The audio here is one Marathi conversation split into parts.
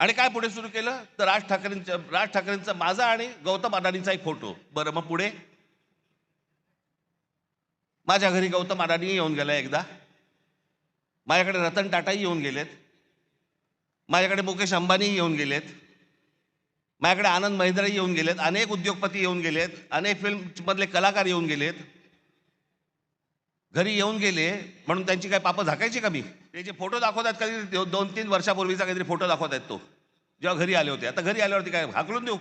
आणि काय पुढे सुरू केलं तर राज ठाकरेंचा माझा आणि गौतम अडाणीचा एक फोटो. बरं, मग पुढे माझ्या घरी गौतम अडाणी येऊन गेला एकदा, माझ्याकडे रतन टाटाही येऊन गेलेत, माझ्याकडे मुकेश अंबानी येऊन गेलेत, माझ्याकडे आनंद महिंद्राही येऊन गेलेत, अनेक उद्योगपती येऊन गेलेत, अनेक फिल्ममधले कलाकार येऊन गेलेत. घरी येऊन गेले म्हणून त्यांची काय पापं झाकायची का मी? ते जे फोटो दाखवतात कधी 2-3 वर्षापूर्वीचा काहीतरी फोटो दाखवतात तो, जेव्हा घरी आले होते. आता घरी आल्यावरती काय हाकलून देऊ?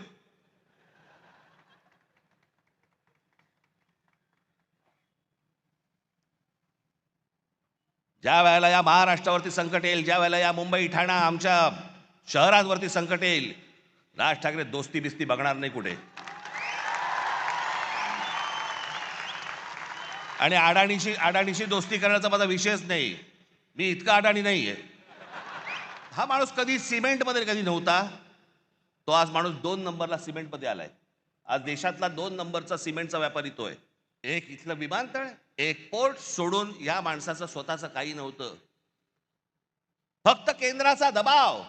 ज्या वेळेला या महाराष्ट्रावरती संकट येईल, ज्या वेळेला या मुंबई ठाणा आमच्या शहरांवरती संकट येईल, राज ठाकरे दोस्ती बिस्ती बघणार नाही कुठे. आणि अडाणीशी दोस्ती करण्याचा माझा विषयच नाही. मी इतका अडाणी नाहीये. हा माणूस कधी सिमेंटमध्ये कधी नव्हता. तो आज माणूस 2 नंबरला सिमेंटमध्ये आलाय. आज देशातला 2 नंबरचा सिमेंटचा व्यापारी तो आहे. एक इथलं विमानतळ, एक पोर्ट सोडून या माणसाचं स्वतःचं काही नव्हतं. फक्त केंद्राचा दबाव,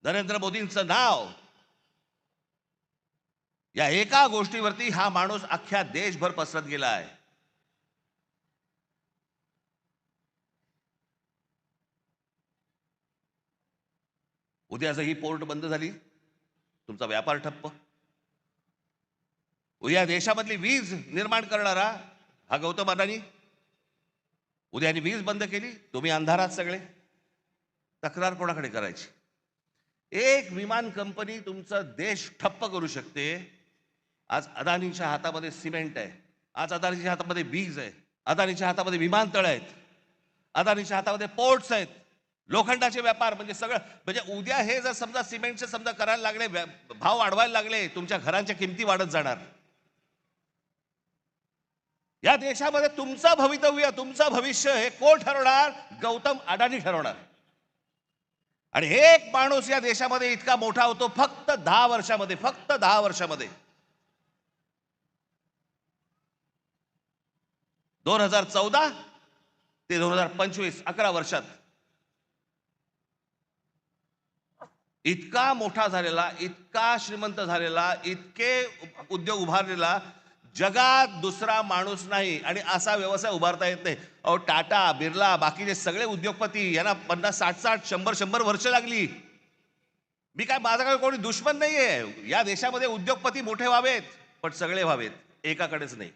नरेंद्र मोदींचं नाव, या एका गोष्टीवरती हा माणूस अख्ख्या देशभर पसरत गेला आहे. उद्या जर ही पोर्ट बंद झाली, तुमचा व्यापार ठप्प. उद्या देशामधली वीज निर्माण करणारा हा गौतम अडाणी, उद्याने वीज बंद केली, तुम्ही अंधारात सगळे. तक्रार कोणाकडे करायची? एक विमान कंपनी तुमचा देश ठप्प करू शकते. आज अदानीच्या हातामध्ये सिमेंट आहे, आज अदानीच्या हातामध्ये वीज आहे, अदानीच्या हातामध्ये विमानतळ आहेत, अदानीच्या हातामध्ये पोर्ट्स आहेत, लोखंडाचे व्यापार, म्हणजे सगळं. म्हणजे उद्या हे जर समजा सिमेंटचे समजा करायला लागले, भाव वाढवायला लागले, तुमच्या घरांच्या किमती वाढत जाणार. या देशामध्ये तुमचं भवितव्य, तुमचं भविष्य हे कोण ठरवणार? गौतम अडाणी ठरवणार. आणि एक माणूस या देशामध्ये इतका मोठा होतो फक्त 10 वर्षामध्ये, फक्त 10 वर्षामध्ये. 2014 ते 2025 11 वर्षात इतका मोठा झालेला, इतका श्रीमंत झालेला, इतके उद्योग उभारलेला जगात दुसरा माणूस नाही. आणि असा व्यवसाय उभारता येत नाही. अहो, टाटा, बिर्ला, बाकीचे सगळे उद्योगपती यांना 50, 60, 100 वर्ष लागली. मी काय, माझा काय कोणी दुश्मन नाहीये. या देशामध्ये उद्योगपती मोठे व्हावेत, पण सगळे व्हावेत, एकाकडेच नाही.